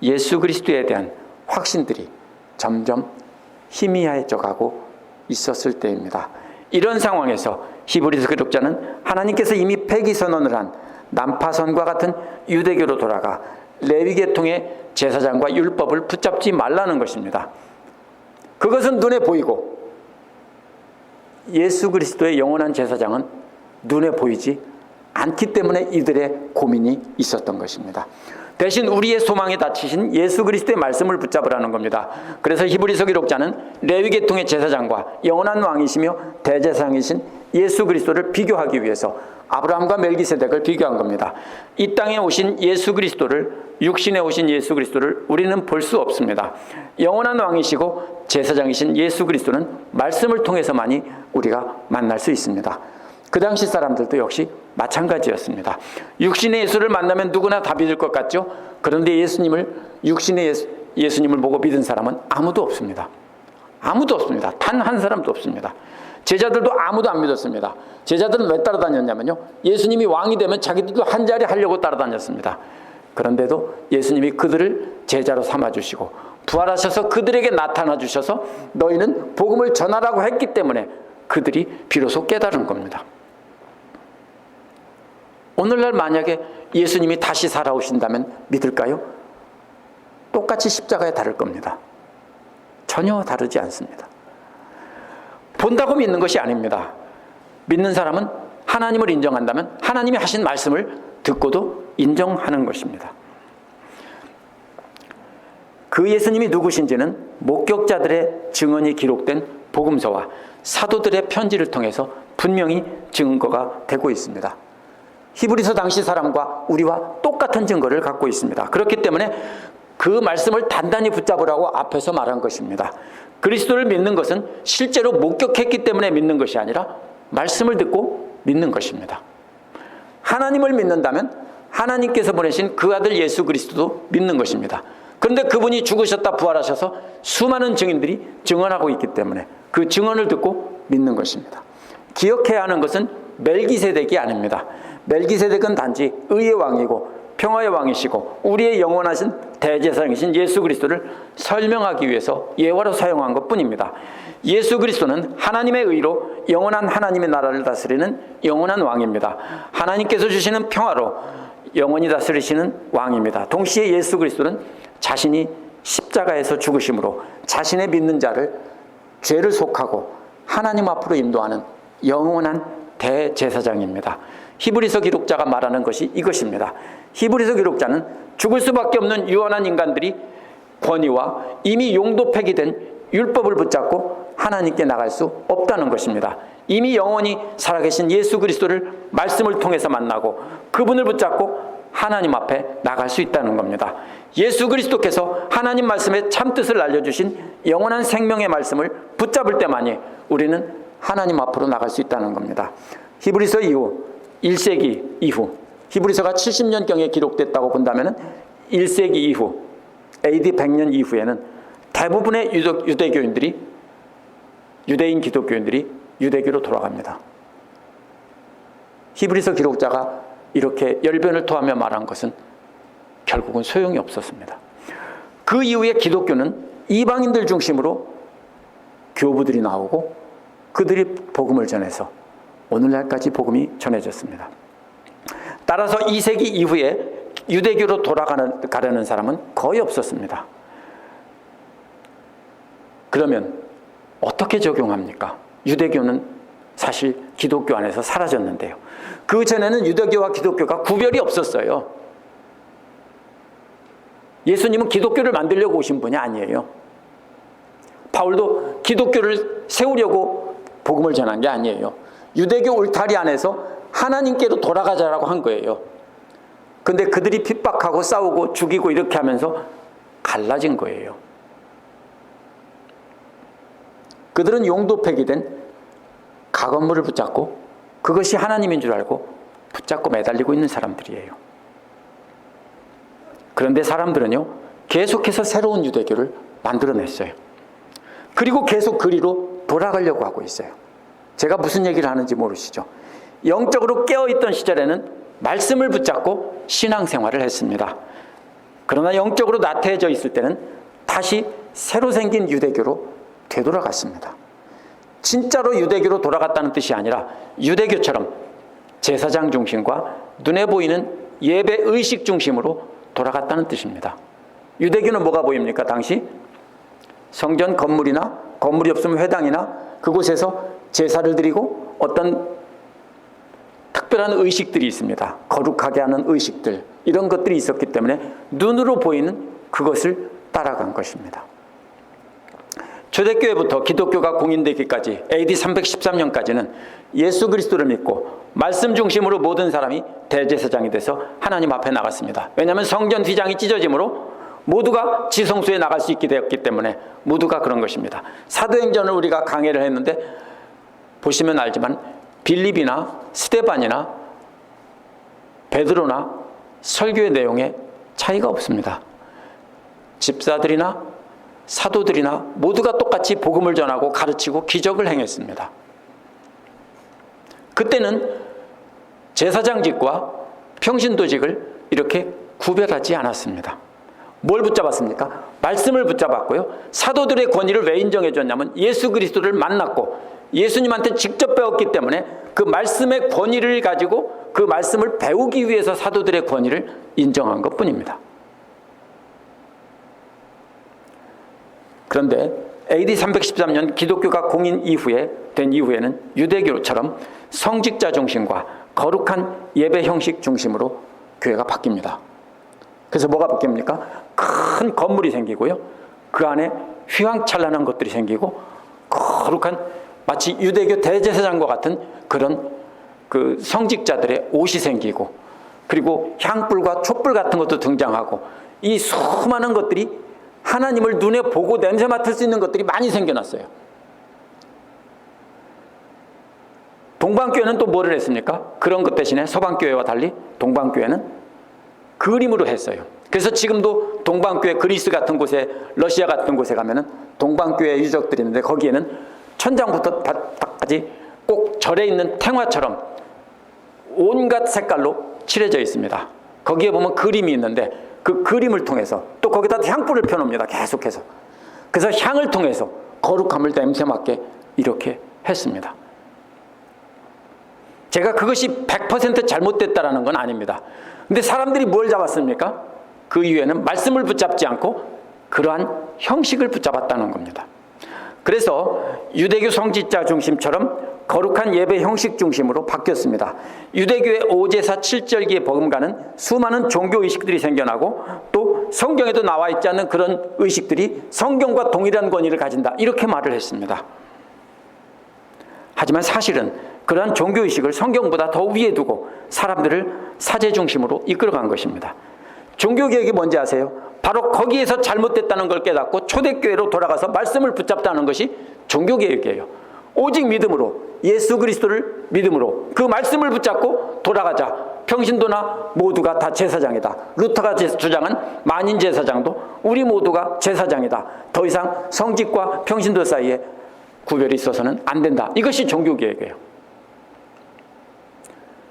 예수 그리스도에 대한 확신들이 점점 희미해져 가고 있었을 때입니다. 이런 상황에서 히브리서 기록자는 하나님께서 이미 폐기선언을 한 난파선과 같은 유대교로 돌아가 레위계통의 제사장과 율법을 붙잡지 말라는 것입니다. 그것은 눈에 보이고 예수 그리스도의 영원한 제사장은 눈에 보이지 않기 때문에 이들의 고민이 있었던 것입니다. 대신 우리의 소망에 닫히신 예수 그리스도의 말씀을 붙잡으라는 겁니다. 그래서 히브리서 기록자는 레위계통의 제사장과 영원한 왕이시며 대제사장이신 예수 그리스도를 비교하기 위해서 아브라함과 멜기세덱을 비교한 겁니다. 이 땅에 오신 예수 그리스도를, 육신에 오신 예수 그리스도를 우리는 볼 수 없습니다. 영원한 왕이시고 제사장이신 예수 그리스도는 말씀을 통해서만이 우리가 만날 수 있습니다. 그 당시 사람들도 역시 마찬가지였습니다. 육신의 예수를 만나면 누구나 다 믿을 것 같죠? 그런데 육신의 예수님을 보고 믿은 사람은 아무도 없습니다. 아무도 없습니다. 단 한 사람도 없습니다. 제자들도 아무도 안 믿었습니다. 제자들은 왜 따라다녔냐면요, 예수님이 왕이 되면 자기들도 한 자리 하려고 따라다녔습니다. 그런데도 예수님이 그들을 제자로 삼아주시고 부활하셔서 그들에게 나타나 주셔서 너희는 복음을 전하라고 했기 때문에 그들이 비로소 깨달은 겁니다. 오늘날 만약에 예수님이 다시 살아오신다면 믿을까요? 똑같이 십자가에 달을 겁니다. 전혀 다르지 않습니다. 본다고 믿는 것이 아닙니다. 믿는 사람은 하나님을 인정한다면 하나님이 하신 말씀을 듣고도 인정하는 것입니다. 그 예수님이 누구신지는 목격자들의 증언이 기록된 복음서와 사도들의 편지를 통해서 분명히 증거가 되고 있습니다. 히브리서 당시 사람과 우리와 똑같은 증거를 갖고 있습니다. 그렇기 때문에 그 말씀을 단단히 붙잡으라고 앞에서 말한 것입니다. 그리스도를 믿는 것은 실제로 목격했기 때문에 믿는 것이 아니라 말씀을 듣고 믿는 것입니다. 하나님을 믿는다면 하나님께서 보내신 그 아들 예수 그리스도도 믿는 것입니다. 그런데 그분이 죽으셨다 부활하셔서 수많은 증인들이 증언하고 있기 때문에 그 증언을 듣고 믿는 것입니다. 기억해야 하는 것은 멜기세덱이 아닙니다. 멜기세덱은 단지 의의 왕이고 평화의 왕이시고 우리의 영원하신 대제사장이신 예수 그리스도를 설명하기 위해서 예화로 사용한 것뿐입니다. 예수 그리스도는 하나님의 의로 영원한 하나님의 나라를 다스리는 영원한 왕입니다. 하나님께서 주시는 평화로 영원히 다스리시는 왕입니다. 동시에 예수 그리스도는 자신이 십자가에서 죽으심으로 자신의 믿는 자를 죄를 속하고 하나님 앞으로 인도하는 영원한 대제사장입니다. 히브리서 기록자가 말하는 것이 이것입니다. 히브리서 기록자는 죽을 수밖에 없는 유한한 인간들이 권위와 이미 용도 폐기된 율법을 붙잡고 하나님께 나갈 수 없다는 것입니다. 이미 영원히 살아계신 예수 그리스도를 말씀을 통해서 만나고 그분을 붙잡고 하나님 앞에 나갈 수 있다는 겁니다. 예수 그리스도께서 하나님 말씀의 참뜻을 알려주신 영원한 생명의 말씀을 붙잡을 때만이 우리는 하나님 앞으로 나갈 수 있다는 겁니다. 히브리서 이후 1세기 이후 히브리서가 70년경에 기록됐다고 본다면 1세기 이후 AD 100년 이후에는 대부분의 유대교인들이 유대인 기독교인들이 유대교로 돌아갑니다. 히브리서 기록자가 이렇게 열변을 토하며 말한 것은 결국은 소용이 없었습니다. 그 이후에 기독교는 이방인들 중심으로 교부들이 나오고 그들이 복음을 전해서 오늘날까지 복음이 전해졌습니다. 따라서 2세기 이후에 유대교로 돌아가려는 사람은 거의 없었습니다. 그러면 어떻게 적용합니까? 유대교는 사실 기독교 안에서 사라졌는데요. 그 전에는 유대교와 기독교가 구별이 없었어요. 예수님은 기독교를 만들려고 오신 분이 아니에요. 바울도 기독교를 세우려고 복음을 전한 게 아니에요. 유대교 울타리 안에서 하나님께로 돌아가자라고 한 거예요. 근데 그들이 핍박하고 싸우고 죽이고 이렇게 하면서 갈라진 거예요. 그들은 용도 폐기된 가건물을 붙잡고 그것이 하나님인 줄 알고 붙잡고 매달리고 있는 사람들이에요. 그런데 사람들은요, 계속해서 새로운 유대교를 만들어냈어요. 그리고 계속 그리로 돌아가려고 하고 있어요. 제가 무슨 얘기를 하는지 모르시죠? 영적으로 깨어있던 시절에는 말씀을 붙잡고 신앙생활을 했습니다. 그러나 영적으로 나태해져 있을 때는 다시 새로 생긴 유대교로 되돌아갔습니다. 진짜로 유대교로 돌아갔다는 뜻이 아니라 유대교처럼 제사장 중심과 눈에 보이는 예배 의식 중심으로 돌아갔다는 뜻입니다. 유대교는 뭐가 보입니까? 당시 성전 건물이나 건물이 없으면 회당이나 그곳에서 제사를 드리고 어떤 특별한 의식들이 있습니다. 거룩하게 하는 의식들, 이런 것들이 있었기 때문에 눈으로 보이는 그것을 따라간 것입니다. 초대교회부터 기독교가 공인되기까지 AD 313년까지는 예수 그리스도를 믿고 말씀 중심으로 모든 사람이 대제사장이 돼서 하나님 앞에 나갔습니다. 왜냐하면 성전 휘장이 찢어짐으로 모두가 지성소에 나갈 수 있게 되었기 때문에 모두가 그런 것입니다. 사도행전을 우리가 강해를 했는데 보시면 알지만 빌립이나 스데반이나 베드로나 설교의 내용에 차이가 없습니다. 집사들이나 사도들이나 모두가 똑같이 복음을 전하고 가르치고 기적을 행했습니다. 그때는 제사장직과 평신도직을 이렇게 구별하지 않았습니다. 뭘 붙잡았습니까? 말씀을 붙잡았고요. 사도들의 권위를 왜 인정해 줬냐면 예수 그리스도를 만났고 예수님한테 직접 배웠기 때문에 그 말씀의 권위를 가지고 그 말씀을 배우기 위해서 사도들의 권위를 인정한 것뿐입니다. 그런데 AD 313년 기독교가 공인 된 이후에는 유대교처럼 성직자 중심과 거룩한 예배 형식 중심으로 교회가 바뀝니다. 그래서 뭐가 바뀝니까? 큰 건물이 생기고요. 그 안에 휘황찬란한 것들이 생기고 거룩한 마치 유대교 대제사장과 같은 그런 그 성직자들의 옷이 생기고 그리고 향불과 촛불 같은 것도 등장하고 이 수많은 것들이 하나님을 눈에 보고 냄새 맡을 수 있는 것들이 많이 생겨났어요. 동방교회는 또 뭐를 했습니까? 그런 것 대신에 서방교회와 달리 동방교회는 그림으로 했어요. 그래서 지금도 동방교회 그리스 같은 곳에 러시아 같은 곳에 가면은 동방교회 유적들이 있는데 거기에는 천장부터 바닥까지 꼭 절에 있는 탱화처럼 온갖 색깔로 칠해져 있습니다. 거기에 보면 그림이 있는데 그 그림을 통해서 또 거기다 향불을 펴놓습니다. 계속해서. 그래서 향을 통해서 거룩함을 냄새 맡게 이렇게 했습니다. 제가 그것이 100% 잘못됐다는 건 아닙니다. 근데 사람들이 뭘 잡았습니까? 그 이후에는 말씀을 붙잡지 않고 그러한 형식을 붙잡았다는 겁니다. 그래서 유대교 성직자 중심처럼 거룩한 예배 형식 중심으로 바뀌었습니다. 유대교의 5제사 7절기에 버금가는 수많은 종교의식들이 생겨나고 또 성경에도 나와 있지 않는 그런 의식들이 성경과 동일한 권위를 가진다, 이렇게 말을 했습니다. 하지만 사실은 그러한 종교의식을 성경보다 더 위에 두고 사람들을 사제 중심으로 이끌어간 것입니다. 종교개혁이 뭔지 아세요? 바로 거기에서 잘못됐다는 걸 깨닫고 초대교회로 돌아가서 말씀을 붙잡다는 것이 종교개혁이에요. 오직 믿음으로, 예수 그리스도를 믿음으로 그 말씀을 붙잡고 돌아가자. 평신도나 모두가 다 제사장이다. 루터가 주장한 만인 제사장도 우리 모두가 제사장이다. 더 이상 성직과 평신도 사이에 구별이 있어서는 안 된다. 이것이 종교개혁이에요.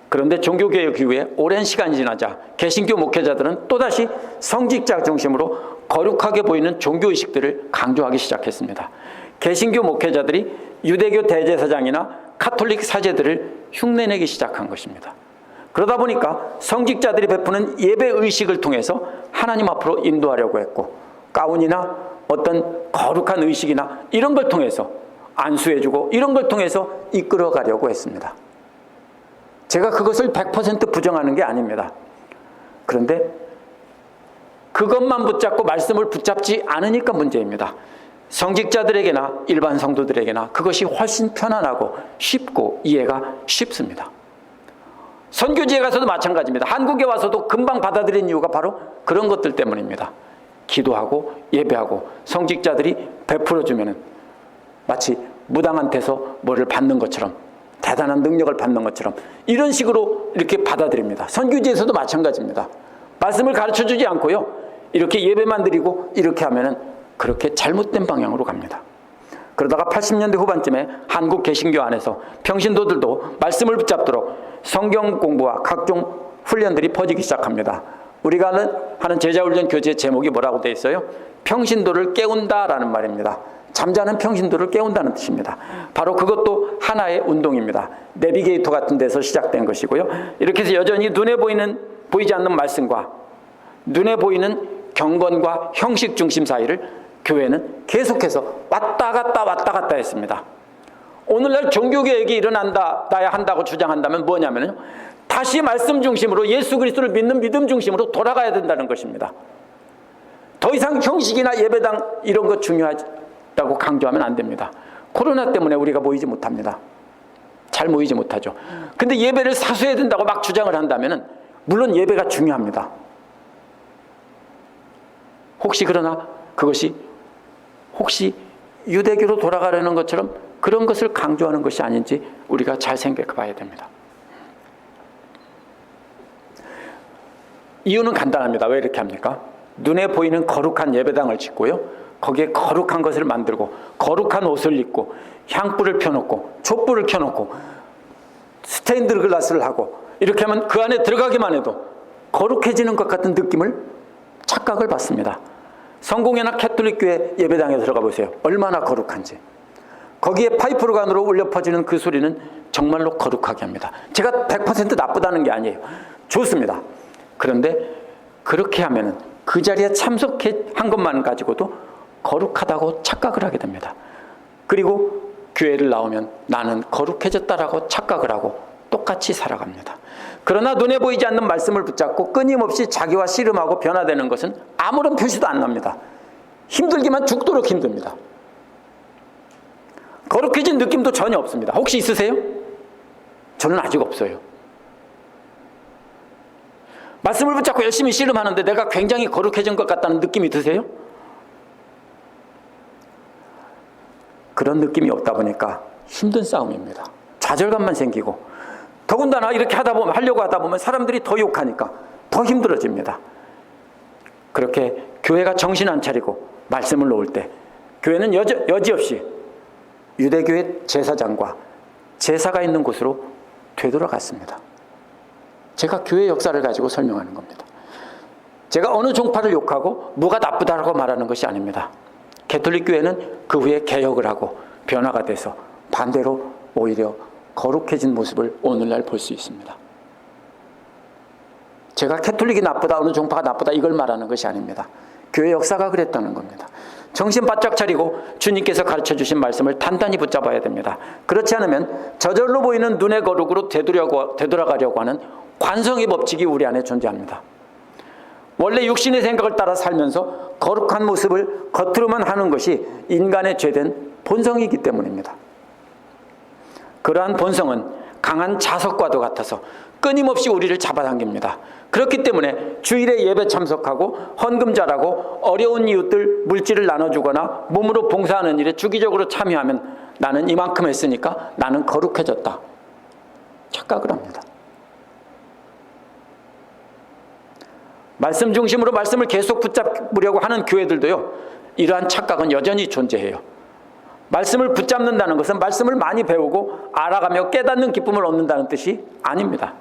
그런데 종교개혁 이후에 오랜 시간이 지나자 개신교 목회자들은 또다시 성직자 중심으로 거룩하게 보이는 종교의식들을 강조하기 시작했습니다. 개신교 목회자들이 유대교 대제사장이나 카톨릭 사제들을 흉내내기 시작한 것입니다. 그러다 보니까 성직자들이 베푸는 예배의식을 통해서 하나님 앞으로 인도하려고 했고 가운이나 어떤 거룩한 의식이나 이런 걸 통해서 안수해주고 이런 걸 통해서 이끌어가려고 했습니다. 제가 그것을 100% 부정하는 게 아닙니다. 그런데 그것만 붙잡고 말씀을 붙잡지 않으니까 문제입니다. 성직자들에게나 일반 성도들에게나 그것이 훨씬 편안하고 쉽고 이해가 쉽습니다. 선교지에 가서도 마찬가지입니다. 한국에 와서도 금방 받아들인 이유가 바로 그런 것들 때문입니다. 기도하고 예배하고 성직자들이 베풀어주면 마치 무당한테서 뭐를 받는 것처럼 대단한 능력을 받는 것처럼 이런 식으로 이렇게 받아들입니다. 선교지에서도 마찬가지입니다. 말씀을 가르쳐주지 않고요, 이렇게 예배만 드리고 이렇게 하면은 그렇게 잘못된 방향으로 갑니다. 그러다가 80년대 후반쯤에 한국 개신교 안에서 평신도들도 말씀을 붙잡도록 성경 공부와 각종 훈련들이 퍼지기 시작합니다. 우리가 하는 제자훈련 교재 제목이 뭐라고 되어 있어요? 평신도를 깨운다라는 말입니다. 잠자는 평신도를 깨운다는 뜻입니다. 바로 그것도 하나의 운동입니다. 내비게이터 같은 데서 시작된 것이고요. 이렇게 해서 여전히 눈에 보이지 않는 말씀과 눈에 보이는 경건과 형식 중심 사이를 교회는 계속해서 왔다 갔다 했습니다. 오늘날 종교개혁이 일어나야 한다고 주장한다면 뭐냐면요, 다시 말씀 중심으로 예수 그리스도를 믿는 믿음 중심으로 돌아가야 된다는 것입니다. 더 이상 형식이나 예배당 이런 거 중요하다고 강조하면 안 됩니다. 코로나 때문에 우리가 모이지 못합니다. 잘 모이지 못하죠. 근데 예배를 사수해야 된다고 막 주장을 한다면 물론 예배가 중요합니다. 그러나 그것이 혹시 유대교로 돌아가려는 것처럼 그런 것을 강조하는 것이 아닌지 우리가 잘 생각해 봐야 됩니다. 이유는 간단합니다. 왜 이렇게 합니까? 눈에 보이는 거룩한 예배당을 짓고요, 거기에 거룩한 것을 만들고 거룩한 옷을 입고 향불을 펴놓고 촛불을 켜놓고 스테인드 글라스를 하고 이렇게 하면 그 안에 들어가기만 해도 거룩해지는 것 같은 느낌을, 착각을 받습니다. 성공회나 캐톨릭교회 예배당에 들어가 보세요. 얼마나 거룩한지. 거기에 파이프로간으로 울려 퍼지는 그 소리는 정말로 거룩하게 합니다. 제가 100% 나쁘다는 게 아니에요. 좋습니다. 그런데 그렇게 하면은 그 자리에 참석한 것만 가지고도 거룩하다고 착각을 하게 됩니다. 그리고 교회를 나오면 나는 거룩해졌다라고 착각을 하고 똑같이 살아갑니다. 그러나 눈에 보이지 않는 말씀을 붙잡고 끊임없이 자기와 씨름하고 변화되는 것은 아무런 표시도 안 납니다. 힘들기만 죽도록 힘듭니다. 거룩해진 느낌도 전혀 없습니다. 혹시 있으세요? 저는 아직 없어요. 말씀을 붙잡고 열심히 씨름하는데 내가 굉장히 거룩해진 것 같다는 느낌이 드세요? 그런 느낌이 없다 보니까 힘든 싸움입니다. 좌절감만 생기고, 더군다나 이렇게 하려고 하다 보면 사람들이 더 욕하니까 더 힘들어집니다. 그렇게 교회가 정신 안 차리고 말씀을 놓을 때 교회는 여지없이 유대교의 제사장과 제사가 있는 곳으로 되돌아갔습니다. 제가 교회 역사를 가지고 설명하는 겁니다. 제가 어느 종파를 욕하고 뭐가 나쁘다고 말하는 것이 아닙니다. 가톨릭 교회는 그 후에 개혁을 하고 변화가 돼서 반대로 오히려 거룩해진 모습을 오늘날 볼 수 있습니다. 제가 가톨릭이 나쁘다, 어느 종파가 나쁘다 이걸 말하는 것이 아닙니다. 교회 역사가 그랬다는 겁니다. 정신 바짝 차리고 주님께서 가르쳐 주신 말씀을 단단히 붙잡아야 됩니다. 그렇지 않으면 저절로 보이는 눈의 거룩으로 되돌아가려고 하는 관성의 법칙이 우리 안에 존재합니다. 원래 육신의 생각을 따라 살면서 거룩한 모습을 겉으로만 하는 것이 인간의 죄된 본성이기 때문입니다. 그러한 본성은 강한 자석과도 같아서 끊임없이 우리를 잡아당깁니다. 그렇기 때문에 주일에 예배 참석하고 헌금 잘하고 어려운 이웃들 물질을 나눠주거나 몸으로 봉사하는 일에 주기적으로 참여하면 나는 이만큼 했으니까 나는 거룩해졌다, 착각을 합니다. 말씀 중심으로 말씀을 계속 붙잡으려고 하는 교회들도요, 이러한 착각은 여전히 존재해요. 말씀을 붙잡는다는 것은 말씀을 많이 배우고 알아가며 깨닫는 기쁨을 얻는다는 뜻이 아닙니다.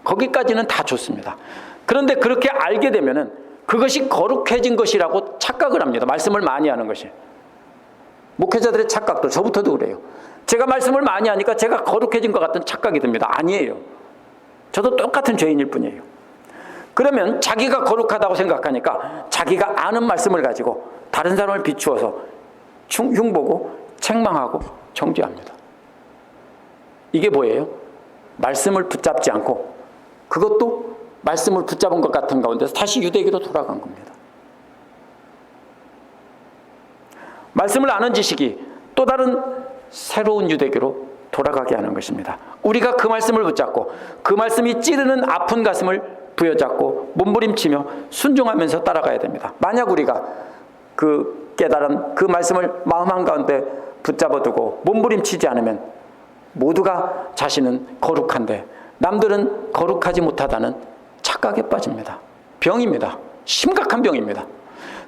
거기까지는 다 좋습니다. 그런데 그렇게 알게 되면은 그것이 거룩해진 것이라고 착각을 합니다. 말씀을 많이 하는 것이. 목회자들의 착각도, 저부터도 그래요. 제가 말씀을 많이 하니까 제가 거룩해진 것 같은 착각이 듭니다. 아니에요. 저도 똑같은 죄인일 뿐이에요. 그러면 자기가 거룩하다고 생각하니까 자기가 아는 말씀을 가지고 다른 사람을 비추어서 흉보고 책망하고 정죄합니다. 이게 뭐예요? 말씀을 붙잡지 않고 그것도 말씀을 붙잡은 것 같은 가운데서 다시 유대교로 돌아간 겁니다. 말씀을 아는 지식이 또 다른 새로운 유대교로 돌아가게 하는 것입니다. 우리가 그 말씀을 붙잡고 그 말씀이 찌르는 아픈 가슴을 부여잡고 몸부림치며 순종하면서 따라가야 됩니다. 만약 우리가 그 깨달은 그 말씀을 마음 한가운데 붙잡아두고 몸부림치지 않으면 모두가 자신은 거룩한데 남들은 거룩하지 못하다는 착각에 빠집니다. 병입니다. 심각한 병입니다.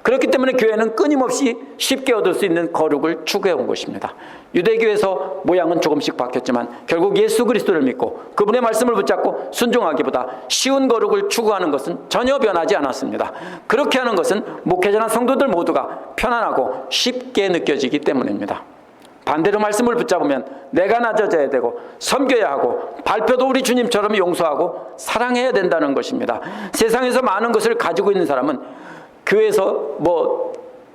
그렇기 때문에 교회는 끊임없이 쉽게 얻을 수 있는 거룩을 추구해 온 것입니다. 유대교에서 모양은 조금씩 바뀌었지만 결국 예수 그리스도를 믿고 그분의 말씀을 붙잡고 순종하기보다 쉬운 거룩을 추구하는 것은 전혀 변하지 않았습니다. 그렇게 하는 것은 목회자나 성도들 모두가 편안하고 쉽게 느껴지기 때문입니다. 반대로 말씀을 붙잡으면 내가 낮아져야 되고 섬겨야 하고 발표도 우리 주님처럼 용서하고 사랑해야 된다는 것입니다. 세상에서 많은 것을 가지고 있는 사람은 교회에서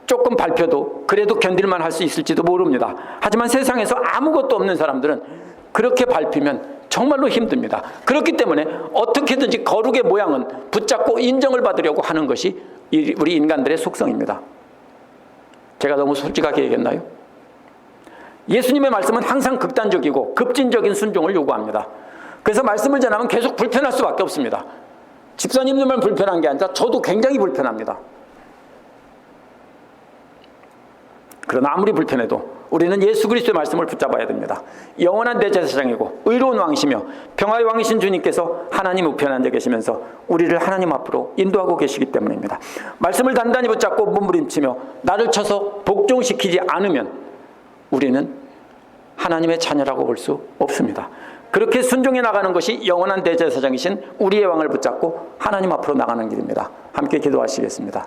조금 발표도 그래도 견딜만 할 수 있을지도 모릅니다. 하지만 세상에서 아무것도 없는 사람들은 그렇게 밟히면 정말로 힘듭니다. 그렇기 때문에 어떻게든지 거룩의 모양은 붙잡고 인정을 받으려고 하는 것이 우리 인간들의 속성입니다. 제가 너무 솔직하게 얘기했나요? 예수님의 말씀은 항상 극단적이고 급진적인 순종을 요구합니다. 그래서 말씀을 전하면 계속 불편할 수밖에 없습니다. 집사님들만 불편한 게 아니라 저도 굉장히 불편합니다. 그러나 아무리 불편해도 우리는 예수 그리스도의 말씀을 붙잡아야 됩니다. 영원한 대제사장이고 의로운 왕이시며 평화의 왕이신 주님께서 하나님 우편에 앉아 계시면서 우리를 하나님 앞으로 인도하고 계시기 때문입니다. 말씀을 단단히 붙잡고 몸부림치며 나를 쳐서 복종시키지 않으면 우리는 하나님의 자녀라고 볼 수 없습니다. 그렇게 순종해 나가는 것이 영원한 대제사장이신 우리의 왕을 붙잡고 하나님 앞으로 나가는 길입니다. 함께 기도하시겠습니다.